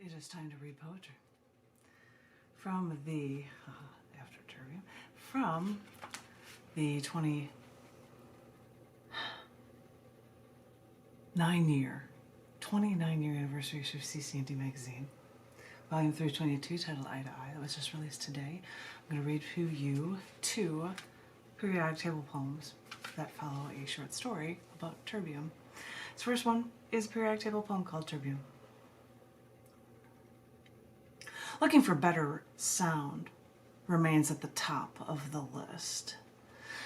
It is time to read poetry from the, after terbium, from the 29-year anniversary issue of cc&d magazine, volume 322, titled Eye to Eye, that was just released today. I'm going to read to you 2 periodic table poems that follow a short story about terbium. This first one is a periodic table poem called Terbium. Looking for better sound remains at the top of the list.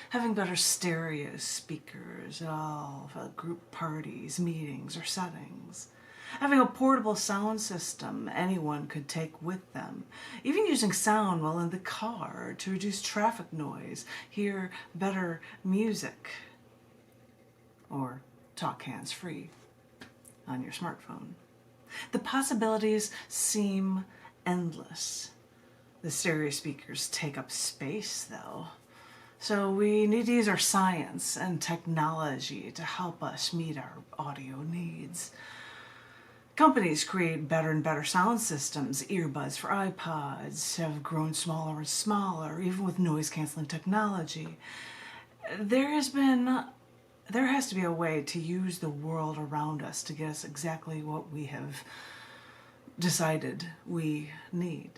Having better stereo speakers at all for group parties, meetings, or settings. Having a portable sound system anyone could take with them. Even using sound while in the car to reduce traffic noise, hear better music, or talk hands-free on your smartphone. The possibilities seem endless. The stereo speakers take up space, though. So we need to use our science and technology to help us meet our audio needs. Companies create better and better sound systems. Earbuds for iPods have grown smaller and smaller, even with noise-canceling technology. There has to be a way to use the world around us to get us exactly what we have decided we need.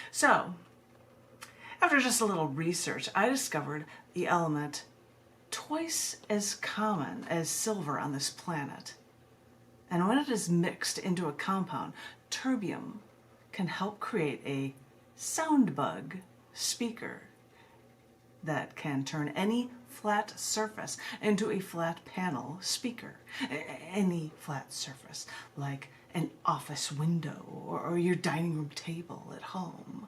So, after just a little research, I discovered the element twice as common as silver on this planet. And when it is mixed into a compound, terbium can help create a Soundbug speaker that can turn any flat surface into a flat panel speaker. Any flat surface, like an office window or your dining room table at home.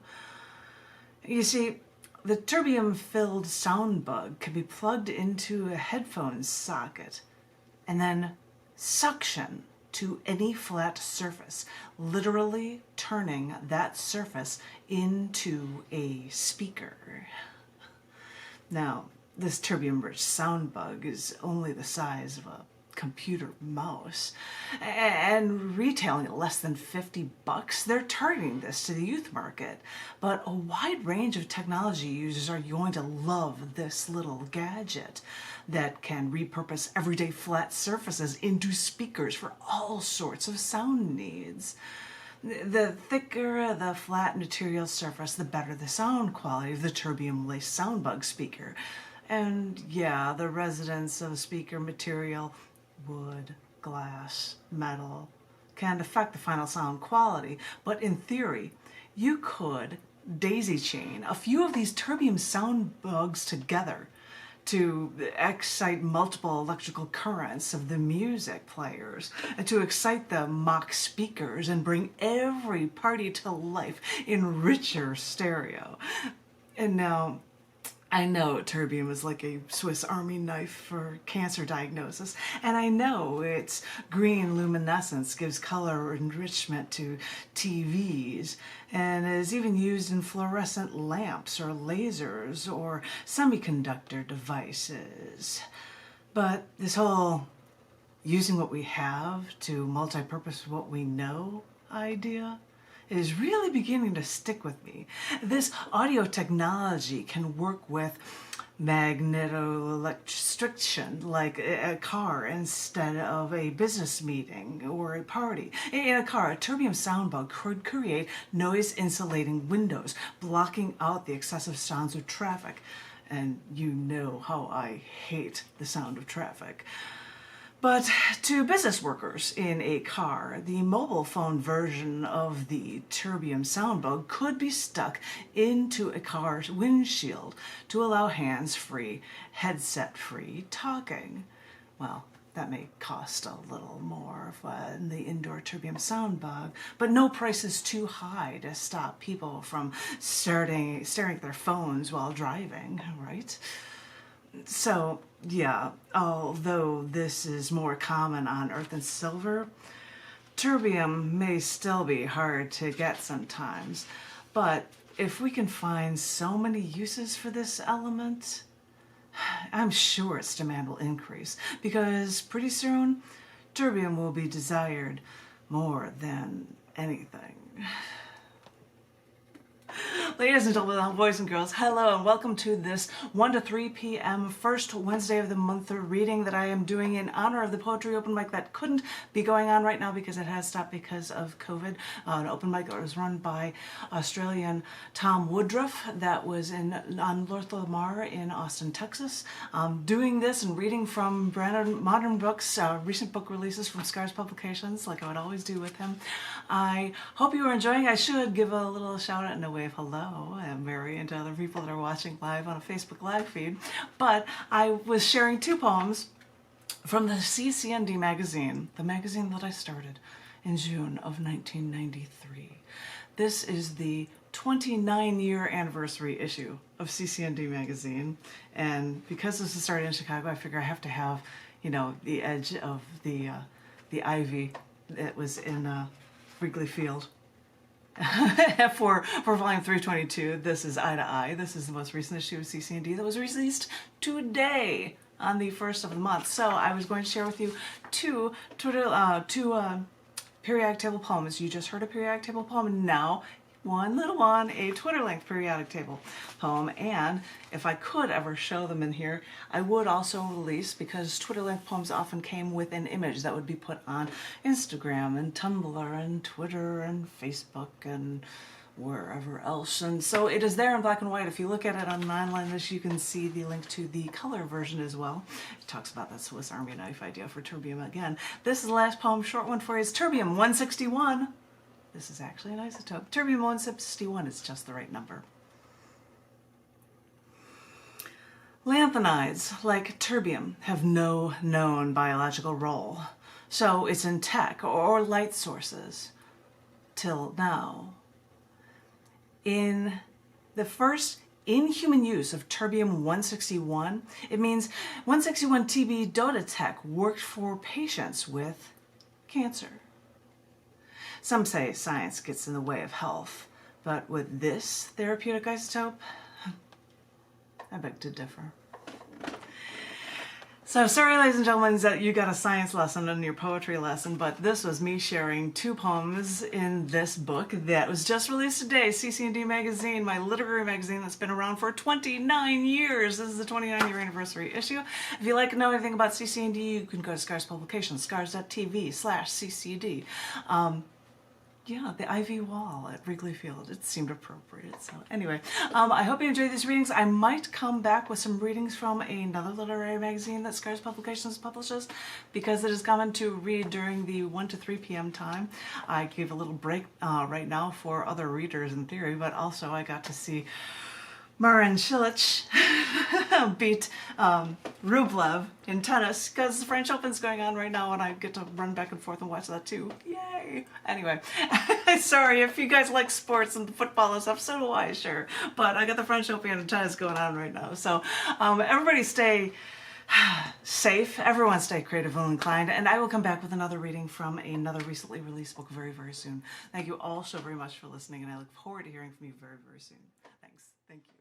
You see, the terbium-filled Soundbug can be plugged into a headphone socket and then suction to any flat surface, literally turning that surface into a speaker. Now, this terbium-rich Soundbug is only the size of a computer mouse, and retailing at less than $50. They're targeting this to the youth market, but a wide range of technology users are going to love this little gadget that can repurpose everyday flat surfaces into speakers for all sorts of sound needs. The thicker the flat material surface, the better the sound quality of the terbium-laced Soundbug speaker. And yeah, the residence of speaker material, wood, glass, metal, can affect the final sound quality, but in theory, you could daisy chain a few of these terbium Soundbugs together to excite multiple electrical currents of the music players, and to excite the mock speakers and bring every party to life in richer stereo. And now, I know terbium is like a Swiss Army knife for cancer diagnosis, and I know its green luminescence gives color enrichment to TVs, and is even used in fluorescent lamps or lasers or semiconductor devices. But this whole using what we have to multi-purpose what we know idea is really beginning to stick with me. This audio technology can work with magnetoelectriction, like a car instead of a business meeting or a party. In a car, a terbium Soundbug could create noise-insulating windows, blocking out the excessive sounds of traffic. And you know how I hate the sound of traffic. But to business workers in a car, the mobile phone version of the terbium Soundbug could be stuck into a car's windshield to allow hands-free, headset-free talking. Well, that may cost a little more than the indoor terbium Soundbug, but no price is too high to stop people from staring at their phones while driving, right? So, yeah, although this is more common on Earth than silver, terbium may still be hard to get sometimes. But if we can find so many uses for this element, I'm sure its demand will increase, because pretty soon terbium will be desired more than anything. Ladies and gentlemen, boys and girls, hello and welcome to this 1 to 3 p.m. first Wednesday of the month reading that I am doing in honor of the poetry open mic that couldn't be going on right now because it has stopped because of COVID. An open mic that was run by Australian Tom Woodruff that was on North Lamar in Austin, Texas. Doing this and reading from Brandon Modern Books, recent book releases from Scars Publications, like I would always do with him. I hope you are enjoying. I should give a little shout out and a wave hello. I'm Mary and to other people that are watching live on a Facebook live feed. But I was sharing two poems from the cc&d magazine, the magazine that I started in June of 1993. This is the 29-year anniversary issue of cc&d magazine, and because this is started in Chicago, I figure I have to have, you know, the edge of the ivy that was in Wrigley Field. for volume 322, this is Eye to Eye. This is the most recent issue of cc&d that was released today on the 1st of the month. So I was going to share with you two periodic table poems. You just heard a periodic table poem, and now one little one, a Twitter-length periodic table poem. And if I could ever show them in here, I would also release, because Twitter-length poems often came with an image that would be put on Instagram and Tumblr and Twitter and Facebook and wherever else. And so it is there in black and white. If you look at it on an online list, you can see the link to the color version as well. It talks about that Swiss Army knife idea for terbium again. This is the last poem, short one for you. It's terbium 161. This is actually an isotope. Terbium 161 is just the right number. Lanthanides, like terbium, have no known biological role. So it's in tech or light sources till now. In the first in-human use of terbium 161, it means 161 TB Dotatech worked for patients with cancer. Some say science gets in the way of health, but with this therapeutic isotope, I beg to differ. So sorry, ladies and gentlemen, that you got a science lesson in your poetry lesson, but this was me sharing two poems in this book that was just released today, cc&d magazine, my literary magazine that's been around for 29 years. This is the 29-year anniversary issue. If you'd like to know anything about cc&d, you can go to Scars Publications, scars.tv/ccd. Yeah, the ivy wall at Wrigley Field. It seemed appropriate. So anyway, I hope you enjoyed these readings. I might come back with some readings from another literary magazine that Scars Publications publishes, because it is common to read during the 1 to 3 p.m. time. I gave a little break right now for other readers in theory, but also I got to see Marin Cilic beat Rublev in tennis, because the French Open's going on right now and I get to run back and forth and watch that too. Yay! Anyway, sorry if you guys like sports and football and stuff, so do I, sure. But I got the French Open and tennis going on right now. So everybody stay safe, everyone stay creatively inclined, and I will come back with another reading from another recently released book very, very soon. Thank you all so very much for listening, and I look forward to hearing from you very, very soon. Thanks. Thank you.